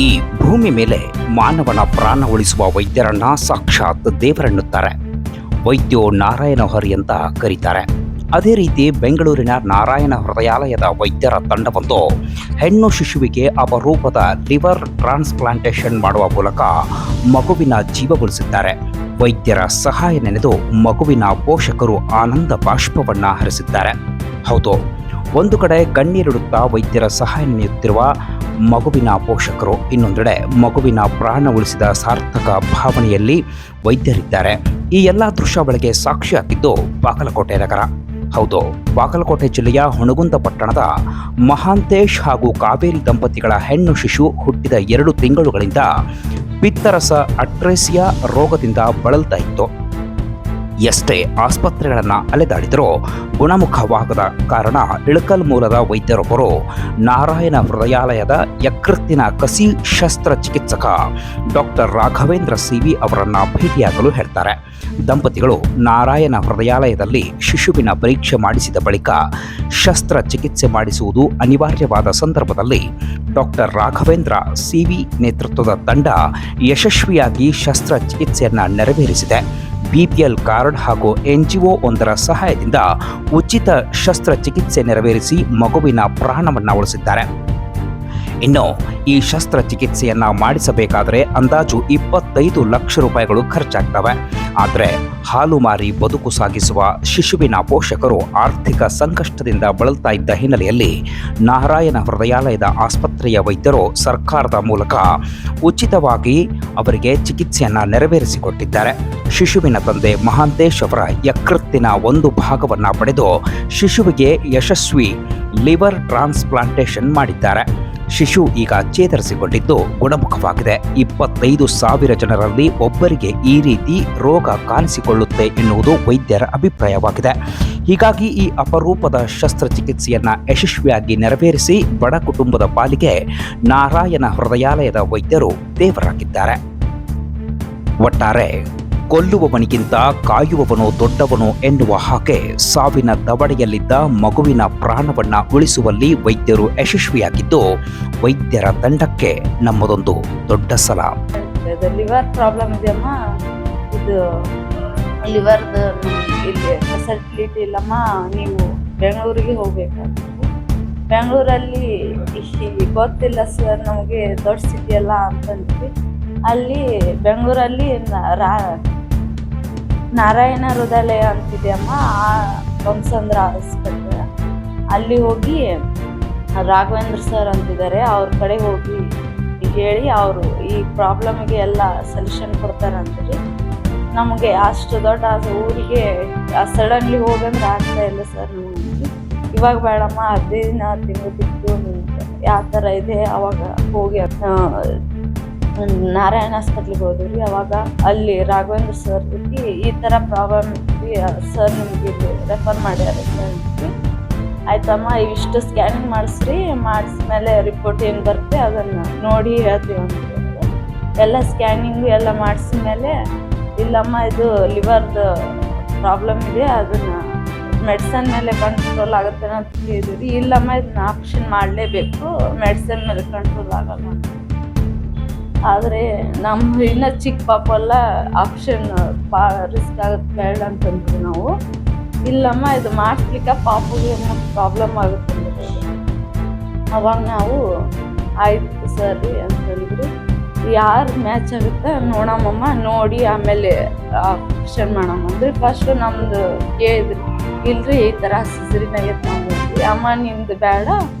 ಈ ಭೂಮಿ ಮೇಲೆ ಮಾನವನ ಪ್ರಾಣ ಉಳಿಸುವ ವೈದ್ಯರನ್ನ ಸಾಕ್ಷಾತ್ ದೇವರೆನ್ನುತ್ತಾರೆ. ವೈದ್ಯೋ ನಾರಾಯಣ ಹರಿ ಅಂತ ಕರೀತಾರೆ. ಅದೇ ರೀತಿ ಬೆಂಗಳೂರಿನ ನಾರಾಯಣ ಹೃದಯಾಲಯದ ವೈದ್ಯರ ತಂಡವೊಂದು ಹೆಣ್ಣು ಶಿಶುವಿಗೆ ಅಪರೂಪದ ಲಿವರ್ ಟ್ರಾನ್ಸ್ಪ್ಲಾಂಟೇಷನ್ ಮಾಡುವ ಮೂಲಕ ಮಗುವಿನ ಜೀವ ಉಳಿಸಿದ್ದಾರೆ. ವೈದ್ಯರ ಸಹಾಯ ನೆನೆದು ಮಗುವಿನ ಪೋಷಕರು ಆನಂದ ಬಾಷ್ಪವನ್ನ ಹರಿಸಿದ್ದಾರೆ. ಹೌದು, ಒಂದು ಕಡೆ ಕಣ್ಣೀರಿಡುತ್ತಾ ವೈದ್ಯರ ಸಹಾಯ ನೀಡುತ್ತಿರುವ ಮಗುವಿನ ಪೋಷಕರು, ಇನ್ನೊಂದೆಡೆ ಮಗುವಿನ ಪ್ರಾಣ ಉಳಿಸಿದ ಸಾರ್ಥಕ ಭಾವನೆಯಲ್ಲಿ ವೈದ್ಯರಿದ್ದಾರೆ. ಈ ಎಲ್ಲ ದೃಶ್ಯಾವಳಿಗೆ ಸಾಕ್ಷಿಯಾಗಿದ್ದು ಬಾಗಲಕೋಟೆ ನಗರ. ಹೌದು, ಬಾಗಲಕೋಟೆ ಜಿಲ್ಲೆಯ ಹುಣಗುಂದ ಪಟ್ಟಣದ ಮಹಾಂತೇಶ್ ಹಾಗೂ ಕಾವೇರಿ ದಂಪತಿಗಳ ಹೆಣ್ಣು ಶಿಶು ಹುಟ್ಟಿದ 2 ತಿಂಗಳುಗಳಿಂದ ಪಿತ್ತರಸ ಅಟ್ರೇಸಿಯಾ ರೋಗದಿಂದ ಬಳಲ್ತಾ ಇತ್ತು. ಎಷ್ಟೇ ಆಸ್ಪತ್ರೆಗಳನ್ನು ಅಲೆದಾಡಿದರೂ ಗುಣಮುಖವಾಗದ ಕಾರಣ ಇಳಕಲ್ ಮೂಲದ ವೈದ್ಯರೊಬ್ಬರು ನಾರಾಯಣ ಹೃದಯಾಲಯದ ಯಕೃತ್ತಿನ ಕಸಿ ಶಸ್ತ್ರಚಿಕಿತ್ಸಕ ಡಾಕ್ಟರ್ ರಾಘವೇಂದ್ರ ಸಿವಿ ಅವರನ್ನು ಭೇಟಿಯಾಗಲು ಹೇಳ್ತಾರೆ. ದಂಪತಿಗಳು ನಾರಾಯಣ ಹೃದಯಾಲಯದಲ್ಲಿ ಶಿಶುವಿನ ಪರೀಕ್ಷೆ ಮಾಡಿಸಿದ ಬಳಿಕ ಶಸ್ತ್ರಚಿಕಿತ್ಸೆ ಮಾಡಿಸುವುದು ಅನಿವಾರ್ಯವಾದ ಸಂದರ್ಭದಲ್ಲಿ ಡಾಕ್ಟರ್ ರಾಘವೇಂದ್ರ ಸಿವಿ ನೇತೃತ್ವದ ತಂಡ ಯಶಸ್ವಿಯಾಗಿ ಶಸ್ತ್ರಚಿಕಿತ್ಸೆಯನ್ನು ನೆರವೇರಿಸಿದೆ. ಬಿಪಿಎಲ್ ಕಾರ್ಡ್ ಹಾಗೂ NGO ಒಂದರ ಸಹಾಯದಿಂದ ಉಚಿತ ಶಸ್ತ್ರಚಿಕಿತ್ಸೆ ನೆರವೇರಿಸಿ ಮಗುವಿನ ಪ್ರಾಣವನ್ನು ಉಳಿಸಿದ್ದಾರೆ. ಇನ್ನು ಈ ಶಸ್ತ್ರಚಿಕಿತ್ಸೆಯನ್ನ ಮಾಡಿಸಬೇಕಾದರೆ ಅಂದಾಜು 25 ಲಕ್ಷ ರೂಪಾಯಿಗಳು ಖರ್ಚಾಗ್ತವೆ. ಆದರೆ ಹಾಲು ಮಾರಿ ಬದುಕು ಸಾಗಿಸುವ ಶಿಶುವಿನ ಪೋಷಕರು ಆರ್ಥಿಕ ಸಂಕಷ್ಟದಿಂದ ಬಳಲ್ತಾ ಇದ್ದ ಹಿನ್ನೆಲೆಯಲ್ಲಿ ನಾರಾಯಣ ಹೃದಯಾಲಯದ ಆಸ್ಪತ್ರೆಯ ವೈದ್ಯರು ಸರ್ಕಾರದ ಮೂಲಕ ಉಚಿತವಾಗಿ ಅವರಿಗೆ ಚಿಕಿತ್ಸೆಯನ್ನ ನೆರವೇರಿಸಿಕೊಟ್ಟಿದ್ದಾರೆ. ಶಿಶುವಿನ ತಂದೆ ಮಹಾಂತೇಶ್ ಅವರ ಯಕೃತ್ತಿನ ಒಂದು ಭಾಗವನ್ನ ಪಡೆದು ಶಿಶುವಿಗೆ ಯಶಸ್ವಿ ಲಿವರ್ ಟ್ರಾನ್ಸ್ಪ್ಲಾಂಟೇಷನ್ ಮಾಡಿದ್ದಾರೆ. ಶಿಶು ಈಗ ಚೇತರಿಸಿಕೊಂಡಿದ್ದು ಗುಣಮುಖವಾಗಿದೆ. 25,000 ಜನರಲ್ಲಿ ಒಬ್ಬರಿಗೆ ಈ ರೀತಿ ರೋಗ ಕಾಣಿಸಿಕೊಳ್ಳುತ್ತೆ ಎನ್ನುವುದು ವೈದ್ಯರ ಅಭಿಪ್ರಾಯವಾಗಿದೆ. ಹೀಗಾಗಿ ಈ ಅಪರೂಪದ ಶಸ್ತ್ರಚಿಕಿತ್ಸೆಯನ್ನ ಯಶಸ್ವಿಯಾಗಿ ನೆರವೇರಿಸಿ ಬಡ ಕುಟುಂಬದ ಪಾಲಿಗೆ ನಾರಾಯಣ ಹೃದಯಾಲಯದ ವೈದ್ಯರು ದೇವರಾಗಿದ್ದಾರೆ. ಒಟ್ಟಾರೆ ಕೊಲ್ಲುವವನಿಗಿಂತ ಕಾಯುವವನು ದೊಡ್ಡವನು ಎನ್ನುವ ಹಾಗೆ ಸಾವಿನ ದವಡೆಯಲ್ಲಿದ್ದ ಮಗುವಿನ ಪ್ರಾಣವನ್ನ ಉಳಿಸುವಲ್ಲಿ ವೈದ್ಯರು ಯಶಸ್ವಿಯಾಗಿದ್ದು ವೈದ್ಯರ ತಂಡಕ್ಕೆ ನಮ್ಮದೊಂದು ದೊಡ್ಡ ಸಲಾಂ. ಲಿವರ್ ಪ್ರಾಬ್ಲಮ್ ಇದೆಯಮ್ಮ, ಇದು ಲಿವರ್ದು ಇಲ್ಲಿ ಫೆಸಿಲಿಟಿ ಇಲ್ಲಮ್ಮ, ನೀವು ಬೆಂಗಳೂರಿಗೆ ಹೋಗ್ಬೇಕಾಗ್ತದೆ. ಬೆಂಗಳೂರಲ್ಲಿ ಗೊತ್ತಿಲ್ಲ ಸರ್ ನಮಗೆ, ದೊಡ್ಡ ಸಿಟಿ ಅಲ್ಲ ಅಂತಂದ್ವಿ. ಅಲ್ಲಿ ಬೆಂಗಳೂರಲ್ಲಿ ನಾರಾಯಣ ಹೃದಯಾಲಯ ಅಂತಿದೆಯಮ್ಮ, ಆ ವಂಸಂದ್ರ ಆಸ್ಪತ್ರೆ, ಅಲ್ಲಿ ಹೋಗಿ ರಾಘವೇಂದ್ರ ಸರ್ ಅಂತಿದ್ದಾರೆ, ಅವ್ರ ಕಡೆ ಹೋಗಿ ಹೇಳಿ ಅವರು ಈ ಪ್ರಾಬ್ಲಮ್ಗೆ ಎಲ್ಲ ಸೊಲ್ಯೂಷನ್ ಕೊಡ್ತಾರಂತೀರಿ. ನಮಗೆ ಅಷ್ಟು ದೊಡ್ಡ ಊರಿಗೆ ಸಡನ್ಲಿ ಹೋಗಂದ್ರೆ ಆಗ್ತಾ ಇಲ್ಲ ಸರ್. ನಮಗೆ ಇವಾಗ ಬೇಡಮ್ಮ, 15 ತಿಂಗಳು ಬಿಟ್ಟು ಯಾವ ಥರ ಇದೆ ಅವಾಗ ಹೋಗಿ ನಾರಾಯಣ ಹಾಸ್ಪಿಟ್ಲಿಗೆ ಹೋದ್ರಿ. ಅವಾಗ ಅಲ್ಲಿ ರಾಘವೇಂದ್ರ ಸರ್ ಈ ಥರ ಪ್ರಾಬ್ಲಮ್ ಇದ್ವಿ ಸರ್, ನಿಮ್ಗೆ ರೆಫರ್ ಮಾಡ್ಯಾರ ಸರ್. ಆಯ್ತಮ್ಮ, ಇಷ್ಟು ಸ್ಕ್ಯಾನಿಂಗ್ ಮಾಡಿಸ್ರಿ, ಮಾಡಿಸ್ಮೇಲೆ ರಿಪೋರ್ಟ್ ಏನು ಬರುತ್ತೆ ಅದನ್ನು ನೋಡಿ ಹೇಳ್ತೀವಿ ಅಂತ. ಎಲ್ಲ ಸ್ಕ್ಯಾನಿಂಗು ಎಲ್ಲ ಮಾಡಿಸ್ಮೇಲೆ ಇಲ್ಲಮ್ಮ ಇದು ಲಿವರ್ದು ಪ್ರಾಬ್ಲಮ್ ಇದೆ, ಅದನ್ನು ಮೆಡಿಸನ್ ಮೇಲೆ ಕಂಟ್ರೋಲ್ ಆಗುತ್ತೆ ಅಂತ ಹೇಳಿದ್ರಿ. ಇಲ್ಲಮ್ಮ ಇದನ್ನ ಆಪ್ಷನ್ ಮಾಡಲೇಬೇಕು, ಮೆಡಿಸನ್ ಮೇಲೆ ಕಂಟ್ರೋಲ್ ಆಗಲ್ಲ ಅಂತ. ಆದರೆ ನಮ್ಮ ಇನ್ನೂ ಚಿಕ್ಕ ಪಾಪೆಲ್ಲ ಆಪ್ಷನ್ ಭಾಳ ರಿಸ್ಕ್ ಆಗುತ್ತೆ ಬೇಡ ಅಂತಂದ್ವಿ ನಾವು. ಇಲ್ಲಮ್ಮ ಇದು ಮಾಡಿಸ್ಲಿಕ್ಕೆ ಪಾಪಗೆ ಪ್ರಾಬ್ಲಮ್ ಆಗುತ್ತೆ ಅಂದ್ರೆ ಅವಾಗ ನಾವು ಆಯ್ತು ಸರಿ ಅಂತಂದ್ರಿ. ಯಾರು ಮ್ಯಾಚ್ ಆಗುತ್ತೆ ನೋಡಮ್ಮಮ್ಮ, ನೋಡಿ ಆಮೇಲೆ ಆಪ್ಷನ್ ಮಾಡಮ್ಮ ಅಂದ್ರೆ ಫಸ್ಟು ನಮ್ಮದು ಕೇಳಿದ್ರಿ. ಇಲ್ರಿ ಈ ಥರ ಸಿಸರಿನಾಗೆ ತೊಗೊಂಡ್ರಿ ಅಮ್ಮ, ನಿಮ್ದು ಬೇಡ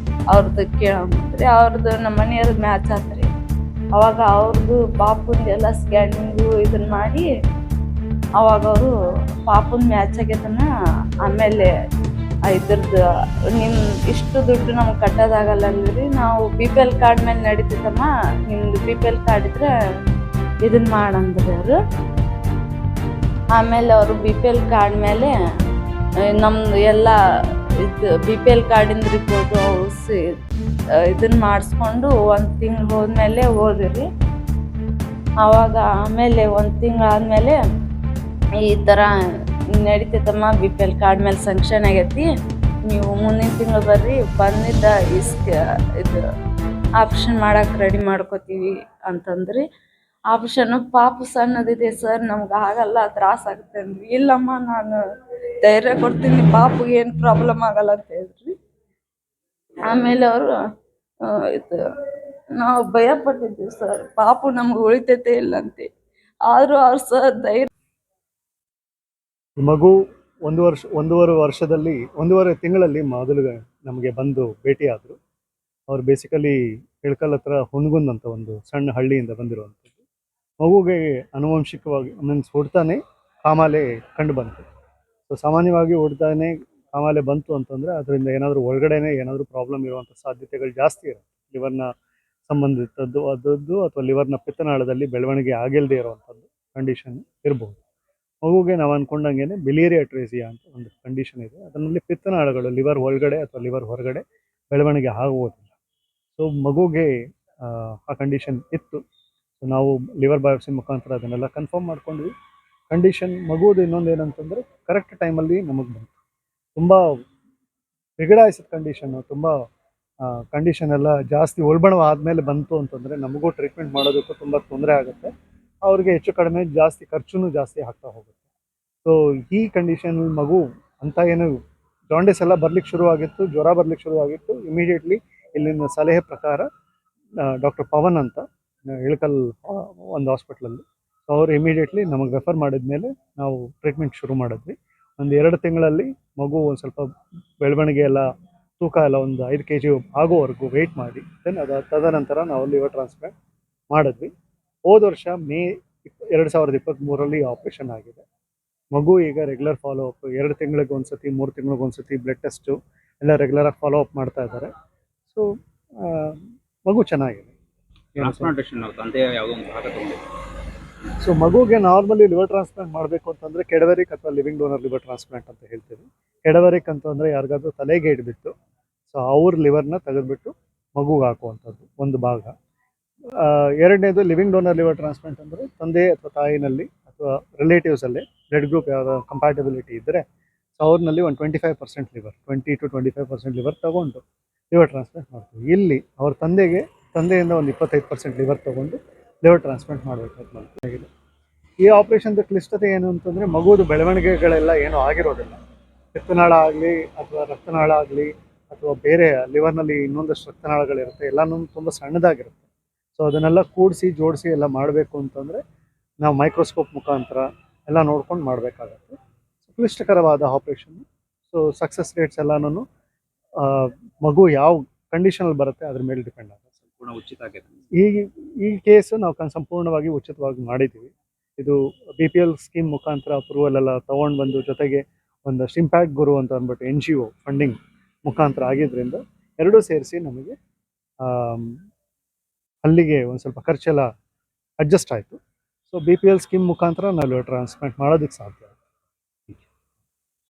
ಅವ್ರದ್ದು ಕೇಳಮ್ಮಂದ್ರಿ. ಅವ್ರದ್ದು ನಮ್ಮ ಮನೆಯವ್ರದ್ದು ಮ್ಯಾಚ್ ಆತ್ರಿ. ಅವಾಗ ಅವ್ರದ್ದು ಪಾಪುಂದು ಎಲ್ಲ ಸ್ಕ್ಯಾನಿಂಗು ಇದನ್ನ ಮಾಡಿ ಅವಾಗ ಅವರು ಪಾಪುಂದು ಮ್ಯಾಚ್ ಆಗೈತನ. ಆಮೇಲೆ ಇದ್ರದ್ದು ನಿಮ್ಮ ಇಷ್ಟು ದುಡ್ಡು ನಮ್ಗೆ ಕಟ್ಟೋದಾಗಲ್ಲ ಅಂದ್ರಿ, ನಾವು BPL ಕಾರ್ಡ್ ಮೇಲೆ ನಡೀತೈತಮ್ಮ, ನಿಮ್ದು BPL ಕಾರ್ಡ್ ಇದ್ರೆ ಇದನ್ನ ಮಾಡಂದ್ರಿ ಅವರು. ಆಮೇಲೆ ಅವರು BPL ಕಾರ್ಡ್ ಮೇಲೆ ನಮ್ದು ಎಲ್ಲ ಇದು BPL ಕಾರ್ಡಿಂದ ರಿಪೋರ್ಟು ಇದನ್ನ ಮಾಡಿಸ್ಕೊಂಡು 1 ತಿಂಗಳು ಹೋದ್ಮೇಲೆ ಹೋದ್ರಿ. ಆವಾಗ ಆಮೇಲೆ 1 ತಿಂಗಳಾದ್ಮೇಲೆ ಈ ಥರ ನಡೀತೈತಮ್ಮ, BPL ಕಾರ್ಡ್ ಮೇಲೆ ಸಂಕ್ಷನ್ ಆಗೈತಿ, ನೀವು ಮುಂದಿನ ತಿಂಗಳು ಬರ್ರಿ, ಬಂದಿದ್ದ ಇದು ಆಪ್ಷನ್ ಮಾಡಕ್ಕೆ ರೆಡಿ ಮಾಡ್ಕೋತೀವಿ ಅಂತಂದ್ರಿ. ಆಪ್ಷನ್ನು ಪಾಪು ಸಣ್ಣದಿದೆ ಸರ್, ನಮ್ಗೆ ಆಗಲ್ಲ, ತ್ರಾಸ ಆಗುತ್ತೆ ಅಂದ್ವಿ. ಇಲ್ಲಮ್ಮ, ನಾನು ಧೈರ್ಯ ಕೊಡ್ತೀನಿ, ಪಾಪುಗೆ ಏನು ಪ್ರಾಬ್ಲಮ್ ಆಗಲ್ಲ ಅಂತ ಹೇಳಿದ್ರಿ. ಆಮೇಲೆ ಅವರು ಇದು ನಾವು ಭಯ ಪಟ್ಟಿದ್ವಿ ಸರ್, ಪಾಪು ನಮ್ಗೆ ಉಳಿತೈತೆ ಇಲ್ಲಂತೆ. ಆದರೂ ಅವ್ರು ಸರ್ ಧೈರ್ಯ. ಮಗು 1 ವರ್ಷದಲ್ಲಿ 1.5 ತಿಂಗಳಲ್ಲಿ ಮೊದಲು ನಮಗೆ ಬಂದು ಭೇಟಿಯಾದರು. ಅವ್ರು ಬೇಸಿಕಲಿ ಇಳಕಲ್ ಹತ್ರ ಹುನಗುಂದ್ ಅಂತ ಒಂದು ಸಣ್ಣ ಹಳ್ಳಿಯಿಂದ ಬಂದಿರುವಂಥದ್ದು. ಮಗುಗೆ ಆನುವಂಶಿಕವಾಗಿ ಮೀನ್ಸ್ ಹುಡ್ತಾನೆ ಕಾಮಾಲೆ ಕಂಡು ಬಂತು. ಸೊ ಸಾಮಾನ್ಯವಾಗಿ ಹುಡ್ತಾನೆ ಕಾಮಾಲೆ ಬಂತು ಅಂತಂದರೆ ಅದರಿಂದ ಏನಾದರೂ ಒಳಗಡೆನೇ ಏನಾದರೂ ಪ್ರಾಬ್ಲಮ್ ಇರುವಂಥ ಸಾಧ್ಯತೆಗಳು ಜಾಸ್ತಿ ಇರುತ್ತೆ. ಲಿವರ್ನ ಸಂಬಂಧಿತದ್ದು ಅದದ್ದು ಅಥವಾ ಲಿವರ್ನ ಪಿತ್ತನಾಳದಲ್ಲಿ ಬೆಳವಣಿಗೆ ಆಗಿಲ್ಲದೆ ಇರುವಂಥದ್ದು ಕಂಡೀಷನ್ ಇರ್ಬೋದು. ಮಗುಗೆ ನಾವು ಅಂದ್ಕೊಂಡಂಗೆ ಬಿಲಿಯರಿ ಅಟ್ರೇಸಿಯಾ ಅಂತ ಒಂದು ಕಂಡೀಷನ್ ಇದೆ. ಅದರಲ್ಲಿ ಪಿತ್ತನಾಳಗಳು ಲಿವರ್ ಒಳಗಡೆ ಅಥವಾ ಲಿವರ್ ಹೊರಗಡೆ ಬೆಳವಣಿಗೆ ಆಗುವುದಿಲ್ಲ. ಸೊ ಮಗುಗೆ ಆ ಕಂಡೀಷನ್ ಇತ್ತು. ಸೊ ನಾವು ಲಿವರ್ ಬಯಾಪ್ಸಿ ಮುಖಾಂತರ ಅದನ್ನೆಲ್ಲ ಕನ್ಫರ್ಮ್ ಮಾಡ್ಕೊಂಡ್ವಿ. ಕಂಡೀಷನ್ ಮಗುವುದು ಇನ್ನೊಂದು ಏನಂತಂದರೆ ಕರೆಕ್ಟ್ ಟೈಮಲ್ಲಿ ನಮಗೆ ಬಂತು. ತುಂಬ ಬಿಗಡಾಯಿಸಿದ ಕಂಡೀಷನ್ನು, ತುಂಬ ಕಂಡೀಷನ್ ಎಲ್ಲ ಜಾಸ್ತಿ ಉಲ್ಬಣವ ಆದಮೇಲೆ ಬಂತು ಅಂತಂದರೆ ನಮಗೂ ಟ್ರೀಟ್ಮೆಂಟ್ ಮಾಡೋದಕ್ಕೂ ತುಂಬ ತೊಂದರೆ ಆಗುತ್ತೆ. ಅವ್ರಿಗೆ ಹೆಚ್ಚು ಕಡಿಮೆ ಜಾಸ್ತಿ ಖರ್ಚು ಜಾಸ್ತಿ ಆಗ್ತಾ ಹೋಗುತ್ತೆ. ಸೊ ಈ ಕಂಡೀಷನ್ ಮಗು ಅಂತ ಏನು ಜಾಂಡಿಸ್ ಎಲ್ಲ ಬರ್ಲಿಕ್ಕೆ ಶುರುವಾಗಿತ್ತು, ಜ್ವರ ಬರ್ಲಿಕ್ಕೆ ಶುರುವಾಗಿತ್ತು. ಇಮಿಡಿಯೇಟ್ಲಿ ಇಲ್ಲಿನ ಸಲಹೆ ಪ್ರಕಾರ ಡಾಕ್ಟರ್ ಪವನ್ ಅಂತ ಇಳಕಲ್ ಒಂದು ಹಾಸ್ಪಿಟ್ಲಲ್ಲಿ, ಸೊ ಅವರು ಇಮಿಡಿಯೇಟ್ಲಿ ನಮಗೆ ರೆಫರ್ ಮಾಡಿದ ಮೇಲೆ ನಾವು ಟ್ರೀಟ್ಮೆಂಟ್ ಶುರು ಮಾಡಿದ್ವಿ. ಒಂದು 2 ತಿಂಗಳಲ್ಲಿ ಮಗು ಒಂದು ಸ್ವಲ್ಪ ಬೆಳವಣಿಗೆ ಎಲ್ಲ ತೂಕ ಎಲ್ಲ ಒಂದು 5 kg ಆಗೋವರೆಗೂ ವೆಯ್ಟ್ ಮಾಡಿ ದೆನ್ ತದನಂತರ ನಾವು ಲಿವರ್ ಟ್ರಾನ್ಸ್ಪ್ಲಾಂಟ್ ಮಾಡಿದ್ವಿ. ಹೋದ ವರ್ಷ ಮೇ 2023ರಲ್ಲಿ ಆಪ್ರೇಷನ್ ಆಗಿದೆ. ಮಗು ಈಗ ರೆಗ್ಯುಲರ್ ಫಾಲೋ ಅಪ್ 2 ತಿಂಗಳಿಗೆ ಒಂದ್ಸತಿ 3 ತಿಂಗಳಿಗೆ ಒಂದ್ಸತಿ ಬ್ಲಡ್ ಟೆಸ್ಟು ಎಲ್ಲ ರೆಗ್ಯುಲರಾಗಿ ಫಾಲೋ ಅಪ್ ಮಾಡ್ತಾ ಇದ್ದಾರೆ. ಸೊ ಮಗು ಚೆನ್ನಾಗಿದೆ. ಟ್ರಾನ್ಸ್ಪ್ಲಾಂಟೇಷನ್ ತಂದೆ ಯಾವುದೋ ಒಂದು ಭಾಗ ತಗೊಂಡಿದೆ. ಸೊ ಮಗುಗೆ ನಾರ್ಮಲಿ ಲಿವರ್ ಟ್ರಾನ್ಸ್ಪ್ಲಾಂಟ್ ಮಾಡಬೇಕು ಅಂತಂದರೆ ಕೆಡವರಿಕ್ ಅಥವಾ ಲಿವಿಂಗ್ ಡೋನರ್ ಲಿವರ್ ಟ್ರಾನ್ಸ್ಪ್ಲಾಂಟ್ ಅಂತ ಹೇಳ್ತೀವಿ. ಕೆಡವರಿಕ್ ಅಂತಂದರೆ ಯಾರಿಗಾದ್ರೂ ತಲೆಗೆ ಇಡ್ಬಿಟ್ಟು ಸೊ ಅವ್ರ ಲಿವರ್ನ ತೆಗೆದುಬಿಟ್ಟು ಮಗುಗೆ ಹಾಕುವಂಥದ್ದು ಒಂದು ಭಾಗ. ಎರಡನೇದು ಲಿವಿಂಗ್ ಡೋನರ್ ಲಿವರ್ ಟ್ರಾನ್ಸ್ಪ್ಲಾಂಟ್ ಅಂದರೆ ತಂದೆ ಅಥವಾ ತಾಯಿನಲ್ಲಿ ಅಥವಾ ರಿಲೇಟಿವ್ಸಲ್ಲಿ ಬ್ಲಡ್ ಗ್ರೂಪ್ ಯಾವ್ದು ಕಂಪ್ಯಾಟಬಿಲಿಟಿ ಇದ್ದರೆ ಸೊ ಅವ್ರನ್ನಲ್ಲಿ ಒಂದು 25% ಲಿವರ್ 20 to 25% ಲಿವರ್ ತೊಗೊಂಡು ಲಿವರ್ ಟ್ರಾನ್ಸ್ಪ್ಲಾಂಟ್ ಮಾಡ್ತೀವಿ. ಇಲ್ಲಿ ಅವ್ರ ತಂದೆಯಿಂದ ಒಂದು 25% ಲಿವರ್ ತೊಗೊಂಡು ಲಿವರ್ ಟ್ರಾನ್ಸ್ಪ್ಲಾಂಟ್ ಮಾಡಬೇಕಾಗಿದೆ. ಈ ಆಪ್ರೇಷನ್ದ ಕ್ಲಿಷ್ಟತೆ ಏನು ಅಂತಂದರೆ ಮಗುವುದು ಬೆಳವಣಿಗೆಗಳೆಲ್ಲ ಏನೂ ಆಗಿರೋದಿಲ್ಲ. ಪಿತ್ತನಾಳ ಆಗಲಿ ಅಥವಾ ರಕ್ತನಾಳ ಆಗಲಿ ಅಥವಾ ಬೇರೆ ಲಿವರ್ನಲ್ಲಿ ಇನ್ನೊಂದಷ್ಟು ರಕ್ತನಾಳಗಳಿರುತ್ತೆ, ಎಲ್ಲನೂ ತುಂಬ ಸಣ್ಣದಾಗಿರುತ್ತೆ. ಸೊ ಅದನ್ನೆಲ್ಲ ಕೂಡಿಸಿ ಜೋಡಿಸಿ ಎಲ್ಲ ಮಾಡಬೇಕು ಅಂತಂದರೆ ನಾವು ಮೈಕ್ರೋಸ್ಕೋಪ್ ಮುಖಾಂತರ ಎಲ್ಲ ನೋಡ್ಕೊಂಡು ಮಾಡಬೇಕಾಗತ್ತೆ. ಸೊ ಕ್ಲಿಷ್ಟಕರವಾದ ಆಪ್ರೇಷನ್. ಸೊ ಸಕ್ಸಸ್ ರೇಟ್ಸ್ ಎಲ್ಲನೂ ಮಗು ಯಾವ ಕಂಡೀಷನಲ್ಲಿ ಬರುತ್ತೆ ಅದ್ರ ಮೇಲೆ ಡಿಪೆಂಡ್ ಆಗುತ್ತೆ. ಸಂಪೂರ್ಣ ಉಚಿತ ಆಗಿದೆ. ಈ ಕೇಸು ನಾವು ಸಂಪೂರ್ಣವಾಗಿ ಉಚಿತವಾಗಿ ಮಾಡಿದ್ದೀವಿ. ಇದು BPL ಸ್ಕೀಮ್ ಮುಖಾಂತರ ಅಪ್ರೂವಲ್ ಎಲ್ಲ ತೊಗೊಂಡು ಬಂದು ಜೊತೆಗೆ ಒಂದಷ್ಟು ಇಂಪ್ಯಾಕ್ಟ್ ಗುರು ಅಂತ ಅಂದ್ಬಿಟ್ಟು NGO ಫಂಡಿಂಗ್ ಮುಖಾಂತರ ಆಗಿದ್ದರಿಂದ ಎರಡೂ ಸೇರಿಸಿ ನಮಗೆ ಅಲ್ಲಿಗೆ ಒಂದು ಸ್ವಲ್ಪ ಖರ್ಚೆಲ್ಲ ಅಡ್ಜಸ್ಟ್ ಆಯಿತು. ಸೊ BPL ಸ್ಕೀಮ್ ಮುಖಾಂತರ ನಾವು ಟ್ರಾನ್ಸ್ಪ್ಲಾಂಟ್ ಮಾಡೋದಕ್ಕೆ ಸಾಧ್ಯ.